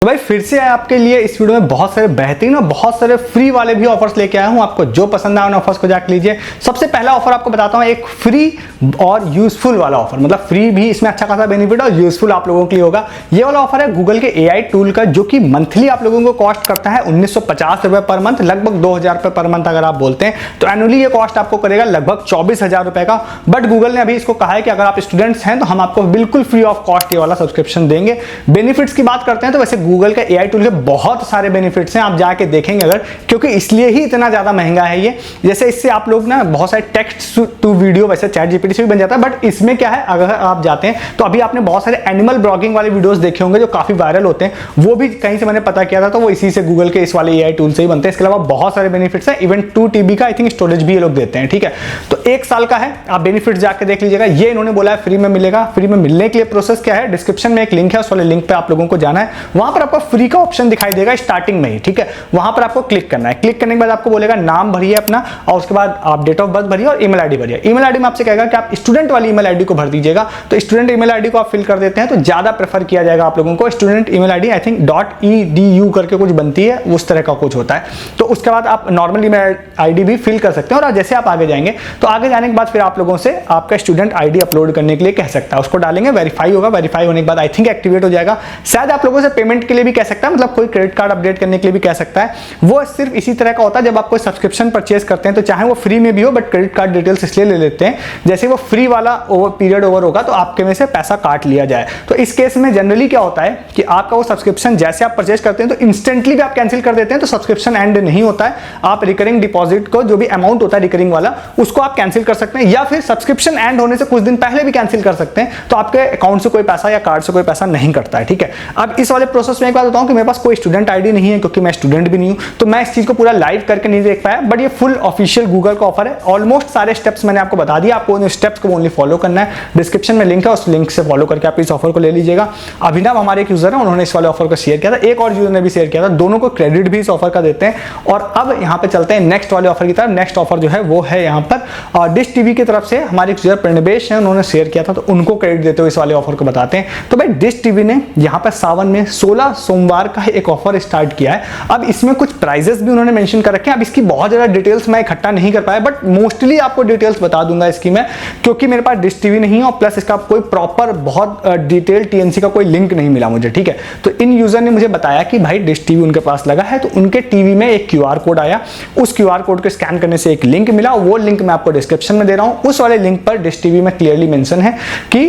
तो भाई फिर से आपके लिए इस वीडियो में बहुत सारे बेहतरीन और बहुत सारे फ्री वाले भी ऑफर्स लेके आया हूं। आपको जो पसंद आए उन ऑफर्स को जाके लीजिए। सबसे पहला ऑफर आपको बताता हूं, एक फ्री और यूजफुल वाला ऑफर, मतलब फ्री भी इसमें अच्छा खासा बेनिफिट और यूजफुल आप लोगों के लिए होगा। ये वाला ऑफर है गूगल के AI टूल का, जो कि मंथली आप लोगों को कॉस्ट करता है 1950 रुपए पर मंथ, लगभग 2000 रुपए पर मंथ अगर आप बोलते हैं तो एनुअली ये कॉस्ट आपको करेगा लगभग 24,000 रुपए का। बट गूगल ने अभी इसको कहा है कि अगर आप स्टूडेंट्स हैं तो हम आपको बिल्कुल फ्री ऑफ कॉस्ट ये वाला सब्सक्रिप्शन देंगे। बेनिफिट्स की बात करते हैं तो वैसे गूगल का AI टूल के बहुत सारे बेनिफिट्स हैं, आप जाके देखेंगे अगर, क्योंकि इसलिए ही इतना ज्यादा महंगा है ये। जैसे इससे आप लोग ना बहुत सारे टेक्स्ट टू वीडियो, वैसे चैट जीपीटी से भी बन जाता है, बट इसमें क्या है अगर आप जाते हैं तो अभी आपने बहुत सारे एनिमल ब्लॉगिंग वाले वीडियोस देखे होंगे जो काफी वायरल होते हैं, वो भी कहीं से मैंने पता किया था तो वो इसी से गूगल के इस वाले AI टूल से ही बनते हैं। इसके अलावा बहुत सारे बेनिफिट्स हैं, इवन 2 TB का आई थिंक स्टोरेज भी ये लोग देते हैं। ठीक है, तो 1 साल का है, आप बेनिफिट्स जाके देख लीजिएगा। ये इन्होंने बोला है फ्री में मिलेगा। फ्री में मिलने के लिए प्रोसेस क्या है, डिस्क्रिप्शन में एक लिंक है, उस वाले लिंक पे आप लोगों को जाना है। वहां पर आपको फ्री का ऑप्शन दिखाई देगा स्टार्टिंग में ही। ठीक है, वहां पर आपको क्लिक करना है। क्लिक करने के बाद आपको बोलेगा नाम भरिए अपना, और उसके बाद आप डेट ऑफ बर्थ भरिए और ईमेल आईडी भरिए। ईमेल आईडी में आपसे कहेगा कि आप स्टूडेंट वाली ईमेल आईडी को भर दीजिएगा, तो स्टूडेंट ईमेल आईडी को आप फिल कर देते हैं तो ज्यादा प्रेफर किया जाएगा आप लोगों को। Student email ID I think .edu करके कुछ बनती है, उस तरह का कुछ होता है। तो उसके बाद आप नॉर्मल ईमेल आईडी भी फिल कर सकते हैं। और जैसे आप आगे जाएंगे तो आगे जाने के बाद फिर आप लोगों से आपका स्टूडेंट आईडी अपलोड करने के लिए कह सकता है, उसको डालेंगे, वेरीफाई होगा, वेरीफाई होने के बाद आई थिंक एक्टिवेट हो जाएगा। शायद आप लोगों से पेमेंट के लिए भी कह सकता है, मतलब कोई क्रेडिट कार्ड अपडेट करने के लिए भी कह सकता है। वो सिर्फ इसी तरह का होता है जब आप कोई सब्सक्रिप्शन परचेज करते हैं, तो चाहे वो फ्री में भी हो बट क्रेडिट कार्ड डिटेल्स इसलिए ले लेते हैं जैसे वो फ्री वाला पीरियड ओवर होगा तो आपके में से पैसा काट लिया जाए। तो इस केस में जनरली क्या होता है कि आपका वो सब्सक्रिप्शन जैसे आप परचेज करते हैं तो इंस्टेंटली भी आप कैंसिल कर देते हैं, तो सब्सक्रिप्शन एंड नहीं होता है। आप रिकरिंग डिपॉजिट को जो भी अमाउंट होता है रिकरिंग वाला, उसको आप कैंसिल कर सकते हैं, या फिर सब्सक्रिप्शन एंड होने से कुछ दिन पहले भी कैंसिल कर सकते हैं, तो आपके अकाउंट से कोई पैसा या कार्ड से कोई पैसा नहीं कटता है। ठीक है, अब इस वाले प्रोसेस में एक बात बताऊं कि मेरे पास कोई स्टूडेंट आईडी नहीं है, क्योंकि मैं स्टूडेंट भी नहीं हूं, तो मैं इस चीज को पूरा लाइव करके नहीं देख पाया। बट ये फुल ऑफिशियल गूगल का ऑफर है। ऑलमोस्ट सारे स्टेप्स मैंने आपको बता दिया, आपको उन स्टेप्स को ओनली फॉलो करना है। डिस्क्रिप्शन में लिंक है, उस लिंक से फॉलो करके आप इस ऑफर को ले लीजिएगा। अभिनव हमारे एक यूजर है, उन्होंने इस वाले ऑफर को शेयर किया था, एक और यूजर ने भी शेयर किया था, दोनों को क्रेडिट भी इस ऑफर का देते हैं। और अब यहाँ पे चलते हैं नेक्स्ट वाले ऑफर की तरफ। नेक्स्ट ऑफर जो है वो है यहाँ पर डिश टीवी की तरफ से हमारे यूजर प्रणवेश है, उन्होंने शेयर किया था, तो उनको क्रेडिट देते हुए इस वाले ऑफर को बताते हैं। तो भाई डिश टीवी ने यहाँ पर सावन में 16 सोमवार का एक ऑफर स्टार्ट किया है। अब इसमें कुछ प्राइजेस भी उन्होंने मेंशन कर रखे हैं। अब इसकी बहुत ज्यादा डिटेल्स मैं इकट्ठा नहीं कर पाया, बट मोस्टली आपको डिटेल्स बता दूंगा इसकी मैं, क्योंकि मेरे पास डिश टीवी नहीं है और प्लस इसका कोई प्रॉपर बहुत डिटेल TNC का कोई लिंक नहीं मिला मुझे। ठीक है, तो इन यूजर ने मुझे बताया कि भाई डिश टीवी उनके पास लगा है, तो उनके टीवी में एक QR कोड आया, उस QR कोड को स्कैन करने से एक लिंक मिला, वो लिंक मैं आपको डिस्क्रिप्शन में दे रहा हूं। उस वाले लिंक पर डिश टीवी में क्लियरली मेंशन है कि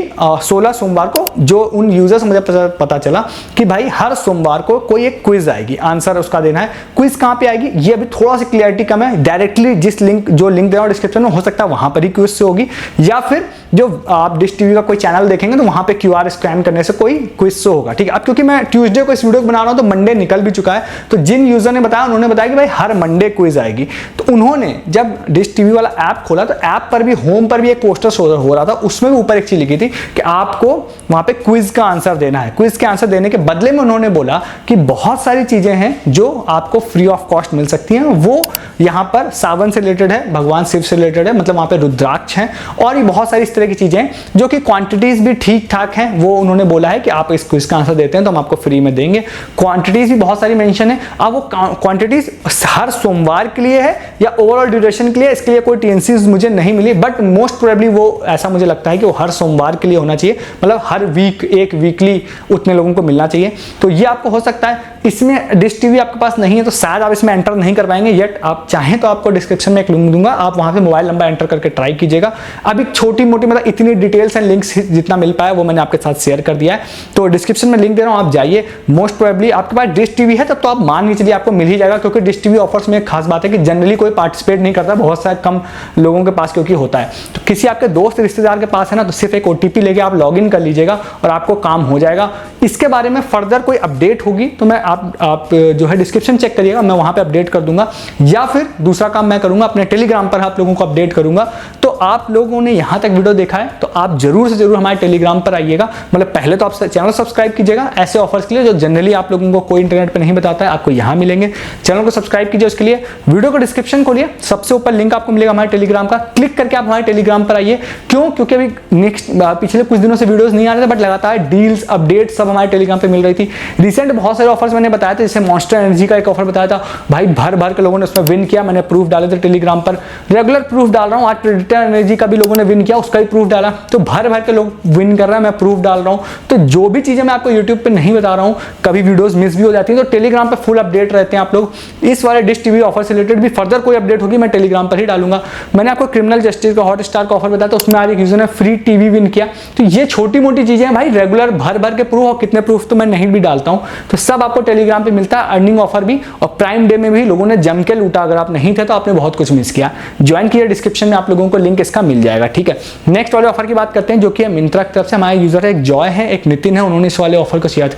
16 सोमवार को, जो उन यूजर से मुझे पता चला कि भाई हर सोमवार को कोई एक क्विज आएगी, आंसर उसका देना है। क्विज कहां पे आएगी ये अभी थोड़ा सी क्लियरिटी कम है। डायरेक्टली जो लिंक दे रहा हूं डिस्क्रिप्शन में, हो सकता है वहां पर ही क्विज से होगी, या फिर जो आप डिश टीवी का कोई चैनल देखेंगे तो वहां पे QR स्कैन करने से कोई क्विज से होगा। ठीक है, अब क्योंकि मैं ट्यूसडे को इस वीडियो को बना रहा हूं तो मंडे निकल भी चुका है, तो जिन यूजर ने बताया उन्होंने बताया कि भाई हर मंडे क्विज आएगी। तो उन्होंने जब डिश टीवी वाला ऐप खोला तो ऐप पर भी, होम पर भी एक पोस्टर हो रहा था, उसमें भी ऊपर एक चीज लिखी थी कि आपको वहां पे क्विज का आंसर देना है। क्विज के आंसर देने के बदले में उन्होंने बोला कि बहुत सारी चीजें हैं जो आपको फ्री ऑफ कॉस्ट मिल सकती हैं। वो यहाँ पर सावन से रिलेटेड है, भगवान शिव से रिलेटेड है, मतलब वहां पे रुद्राक्ष हैं और ये बहुत सारी इस तरह की चीजें जो कि क्वांटिटीज भी ठीक ठाक हैं। वो उन्होंने बोला है कि आप इस क्विज का आंसर देते हैं तो हम आपको फ्री में देंगे। क्वांटिटीज भी बहुत सारी मेंशन है। अब वो क्वांटिटीज हर सोमवार के लिए है या ओवरऑल ड्यूरेशन के लिए, इसके लिए कोई TNCs मुझे नहीं मिली, बट मोस्ट प्रोबेबली वो, ऐसा मुझे लगता है कि वो हर सोमवार के लिए होना चाहिए, मतलब हर वीक एक वीकली उतने लोगों को मिलना चाहिए। तो ये आपको हो सकता है। इसमें डिश टीवी आपके पास नहीं है तो शायद आप इसमें एंटर नहीं कर पाएंगे येट। आप चाहें तो आपको डिस्क्रिप्शन में एक लिंक दूंगा, आप वहां से मोबाइल नंबर एंटर करके ट्राई कीजिएगा। अभी छोटी मोटी, मतलब इतनी डिटेल्स एंड लिंक्स जितना मिल पाया वो मैंने आपके साथ शेयर कर दिया है। तो डिस्क्रिप्शन में लिंक दे रहा हूं, आप जाइए। मोस्ट प्रोबेबली आपके पास डिश टीवी है तब तो आप मान के चलिए आपको मिल ही जाएगा, क्योंकि डिश टीवी ऑफर्स में एक खास बात है कि जनरली कोई पार्टिसिपेट नहीं करता, बहुत सारे कम लोगों के पास क्योंकि होता है। तो किसी आपके दोस्त रिश्तेदार के पास है ना, तो सिर्फ एक OTP लेके आप लॉग इन कर लीजिएगा और आपको काम हो जाएगा। इसके बारे में फर्दर कोई अपडेट होगी तो मैं आप जो है डिस्क्रिप्शन चेक करिएगा, मैं वहां पे अपडेट कर दूंगा, या फिर दूसरा काम मैं करूंगा अपने टेलीग्राम पर आप लोगों को अपडेट करूंगा। तो आप लोगों ने यहां तक वीडियो देखा है तो आप जरूर से जरूर हमारे टेलीग्राम पर आइएगा। मतलब पहले तो आप चैनल सब्सक्राइब कीजिएगा ऐसे ऑफर्स के लिए जो जनरली आप लोगों को कोई इंटरनेट पे नहीं बताता है, आपको यहां मिलेंगे। चैनल को सब्सक्राइब कीजिए, उसके लिए वीडियो को डिस्क्रिप्शन खोलिए, सबसे ऊपर लिंक आपको मिलेगा हमारे टेलीग्राम का, क्लिक करके आप हमारे टेलीग्राम पर आइए। क्यों? क्योंकि अभी पिछले कुछ दिनों से वीडियोस नहीं आ रहे थे, बट लगातार डील्स अपडेट सब हमारे टेलीग्राम पे मिल रही थी। रिसेंट बहुत सारे ऑफर्स मैंने बताया था, जैसे मॉन्स्टर एनर्जी का एक ऑफर बताया था भाई, भर भर के लोगों ने उसमें विन किया। मैंने प्रूफ डाले थे टेलीग्राम पर, रेगुलर प्रूफ डाल रहा हूँ। आज प्रेडिक्टर एनर्जी का भी लोगों ने विन किया, उसका ही प्रूफ डाला। तो भर भर के लोग विन कर रहे हैं, मैं प्रूफ डाल रहा हूँ। तो जो भी चीजें मैं आपको यूट्यूब पे नहीं बता रहा हूँ, कभी वीडियोस मिस भी हो जाती है, तो टेलीग्राम पे फुल अपडेट रहते हैं आप लोग। इस वाले डिश टीवी ऑफर से रिलेटेड भी फर्दर कोई अपडेट होगी मैं टेलीग्राम पर ही डालूंगा। मैंने आपको क्रिमिनल जस्टिस का हॉटस्टार का ऑफर बताया था, उसमें आज एक यूजर ने फ्री टीवी विन किया। तो ये छोटी मोटी चीजें हैं भाई, रेगुलर भर भर के प्रूफ, और कितने प्रूफ तो मैं नहीं भी डालता हूँ। तो सब आपको टेलीग्राम पे मिलता है, अर्निंग ऑफर भी, और प्राइम डे में भी लोगों ने जम के लूटा। अगर आप नहीं थे तो आपने बहुत कुछ मिस किया। ज्वाइन किया, डिस्क्रिप्शन में आप लोगों को लिंक इसका मिल जाएगा, ठीक है। नेक्स्ट वाले ऑफर की बात करते हैं, जो कि मिंत्रा की तरफ से हमारे यूजर है, एक जॉय है, एक नितिन है, उन्होंने इस वाले ऑफर को शेयर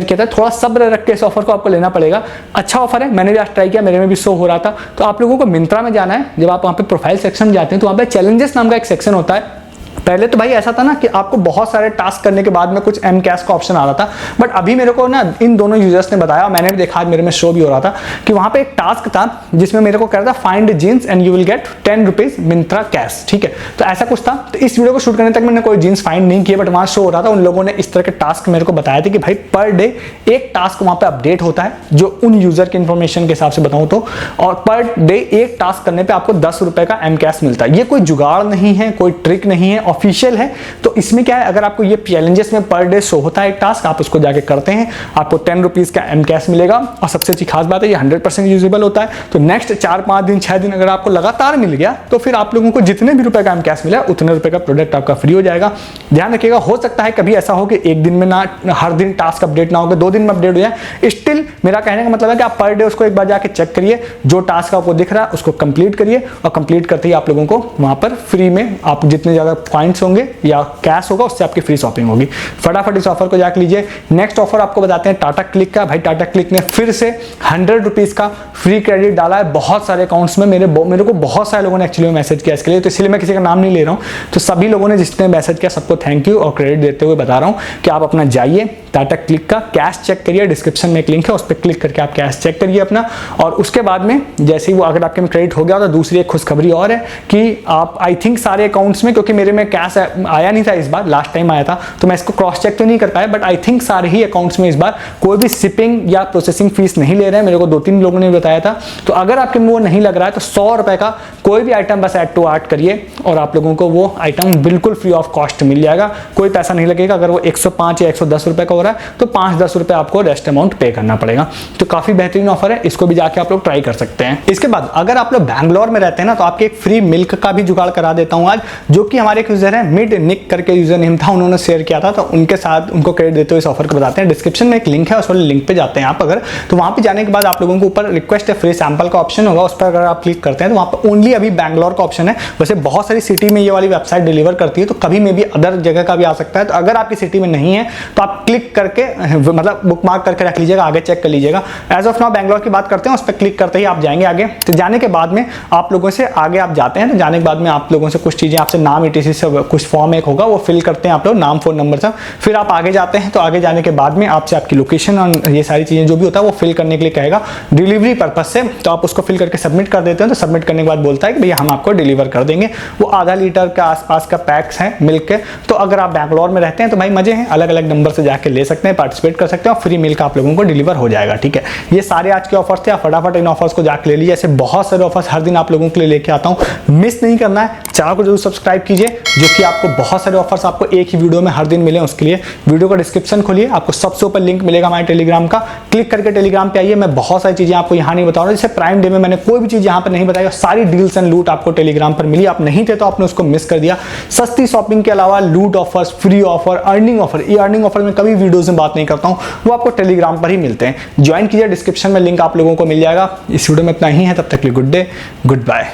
किया था। थोड़ा सब्र रख के इस ऑफर को आपको लेना पड़ेगा। अच्छा ऑफर है, मैंने भी आज ट्राई किया, मेरे में भी शो हो रहा था। तो आप लोगों को मिंत्रा में जाना है, जब आप वहाँ पे प्रोफाइल सेक्शन में जाते हैं तो वहाँ पे चैलेंजेस नाम का एक सेक्शन होता है। पहले तो भाई ऐसा था ना कि आपको बहुत सारे टास्क करने के बाद में कुछ एम कैश का ऑप्शन आ रहा था, बट अभी मेरे को ना इन दोनों यूजर्स ने बताया, मैंने भी देखा, आज मेरे में शो भी हो रहा था कि वहां पे एक टास्क था जिसमें मेरे को कह रहा था find jeans and you will get 10 rupees Myntra cash, ठीक है। तो ऐसा कुछ था। तो इस वीडियो को शूट करने तक मैंने कोई जीन्स फाइंड नहीं किया, बट वहां शो हो रहा था। उन लोगों ने इस तरह के टास्क मेरे को बताया था कि भाई पर डे एक टास्क वहां पे अपडेट होता है, जो उन यूजर की इंफॉर्मेशन के हिसाब से बताऊं तो, और पर डे एक टास्क करने पर आपको 10 रुपए का एम कैश मिलता है। ये कोई जुगाड़ नहीं है, कोई ट्रिक नहीं है, ऑफिशियल है। तो इसमें क्या है, अगर आपको ये चैलेंजेस में पर डे शो होता है एक टास्क, आप उसको जाके करते हैं, आपको 10 रुपीज का एम कैश मिलेगा। और सबसे अच्छी खास बात है, ये 100% यूजेबल होता है। तो नेक्स्ट 4-5 दिन 6 दिन अगर आपको लगातार मिल गया, तो फिर आप लोगों को जितने भी रुपए का एम कैश मिला, उतने रुपए का प्रोडक्ट आपका फ्री हो जाएगा। ध्यान रखिएगा, हो सकता है कभी ऐसा हो कि एक दिन में ना, हर दिन टास्क अपडेट ना हो, 2 दिन में अपडेट हो जाए। स्टिल मेरा कहने का मतलब है कि आप पर डे उसको एक बार जाके चेक करिए, जो टास्क आपको दिख रहा है उसको कंप्लीट करिए, और कंप्लीट करते ही आप लोगों को वहां पर फ्री में आप जितने ज्यादा पॉइंट्स होंगे या कैश होगा, उससे आपकी फ्री शॉपिंग होगी। फटाफट इस ऑफर को जाके लीजिए। नेक्स्ट ऑफर आपको बताते हैं टाटा क्लिक का। भाई टाटा क्लिक ने फिर से 100 रुपीज का फ्री क्रेडिट डाला है बहुत सारे अकाउंट्स में। मेरे को बहुत सारे लोगों ने एक्चुअली मैसेज किया इसके लिए, तो इसलिए मैं किसी का नाम नहीं ले रहा हूं। तो सभी लोगों ने जिसने मैसेज किया सबको थैंक यू, और क्रेडिट देते हुए बता रहा हूं कि आप अपना जाइए टाटा क्लिक का कैश चेक करिए, डिस्क्रिप्शन में एक लिंक है, उस पर क्लिक करके आप कैश चेक करिए अपना। और उसके बाद में जैसे ही वो अगर आपके में क्रेडिट हो गया तो दूसरी एक खुशखबरी और है कि आप आई थिंक सारे अकाउंट्स में, क्योंकि मेरे में कैश आया नहीं था इस बार, लास्ट टाइम आया था, तो मैं इसको क्रॉस चेक तो नहीं कर पाया, बट आई थिंक सारे ही अकाउंट्स में इस बार कोई भी शिपिंग या प्रोसेसिंग फीस नहीं ले रहे हैं। मेरे को 2-3 लोगों ने बताया था। तो अगर आपके में वो नहीं लग रहा है तो 100 रुपए का कोई भी आइटम बस ऐड टू आर्ट करिए, और आप लोगों को वो आइटम बिल्कुल फ्री ऑफ कॉस्ट मिल जाएगा। कोई पैसा नहीं लगेगा। अगर वो 105 या 110 रुपए का हो रहा है तो 5-10 रुपए आपको रेस्ट अमाउंट पे करना पड़ेगा। तो काफी बेहतरीन ऑफर है, इसको भी जाके आप लोग ट्राई कर सकते हैं। इसके बाद अगर आप लोग बैंगलोर में रहते हैं ना, तो आपके एक फ्री मिल्क का भी जुगाड़ करा देता हूं आज, जो कि हमारे एक यूजर है मिड निक करके यूजर नेम था, उन्होंने शेयर किया था। तो उनके साथ उनको क्रेडिट देते हुए इस ऑफर को बताते हैं। डिस्क्रिप्शन में एक लिंक है, उस वाले लिंक पे जाते हैं आप अगर, तो वहां पे जाने के बाद आप लोगों को ऊपर रिक्वेस्ट है फ्री सैंपल का ऑप्शन होगा, उस पर अगर आप क्लिक करते हैं तो वहां पर ओनली अभी बैंगलोर का ऑप्शन है। वैसे बहुत सारी सिटी में ये वाली वेबसाइट डिलीवर करती है, तो कभी में भी अदर जगह का भी आ सकता है। तो अगर आपकी सिटी में नहीं है तो आप क्लिक करके मतलब बुक मार्क करके रख लीजिएगा, आगे चेक कर लीजिएगा। एज ऑफ नाउ बैंगलोर की बात करते हैं, उस पर क्लिक करते ही आप जाएंगे आगे। तो जाने के बाद में आप लोगों से आगे आप जाते हैं, तो जाने के बाद में आप लोगों से कुछ चीजें, आपसे नाम ETC से कुछ फॉर्म एक होगा, वो फिल करते हैं आप लोग, नाम फोन नंबर से। फिर आप आगे जाते हैं, तो आगे जाने के बाद में आपसे आपकी लोकेशन और ये सारी चीजें जो भी होता है वो फिल करने के लिए कहेगा डिलीवरी पर्पज से। तो आप उसको फिल करके सबमिट कर देते हैं। तो सबमिट करने के बाद बोलता है कि भैया हम आपको डिलीवर कर देंगे। वो आधा लीटर के आसपास का पैक्स है मिल्क के। तो अगर आप बैंगलोर में रहते हैं तो भाई मजे हैं, अलग अलग नंबर से जाके ले सकते हैं, पार्टिसिपेट कर सकते हैं, और फ्री मिल्क आप लोगों को डिलीवर हो जाएगा। ठीक है, ये सारे आज के ऑफर्स थे। आप फटाफट इन ऑफर्स को जाके ले लीजिए। ऐसे बहुत सारे ऑफर्स हर दिन आप लोगों के लिए लेके आता हूँ, मिस नहीं करना है। चैनल को जरूर सब्सक्राइब कीजिए, जो कि आपको बहुत सारे ऑफर्स आपको एक ही वीडियो में हर दिन मिले। उसके लिए वीडियो का डिस्क्रिप्शन खोलिए, आपको सबसे ऊपर लिंक मिलेगा हमारे टेलीग्राम का, क्लिक करके टेलीग्राम पे आइए। मैं बहुत सारी चीजें आपको यहाँ नहीं बता रहा हूँ, जैसे प्राइम डे में मैंने कोई भी चीज यहाँ पर नहीं बताई, सारी डील्स एंड लूट आपको टेलीग्राम पर मिली। आप नहीं थे तो आपने उसको मिस कर दिया। सस्ती शॉपिंग के अलावा लूट offers, free offer, earning offer, ये अर्निंग ऑफर में कभी वीडियोस में बात नहीं करता हूँ, वो आपको टेलीग्राम पर ही मिलते हैं। ज्वाइन कीजिए, डिस्क्रिप्शन में लिंक आप लोगों को मिल जाएगा। इस वीडियो में इतना ही है, तब तक के लिए गुड डे, गुड बाय।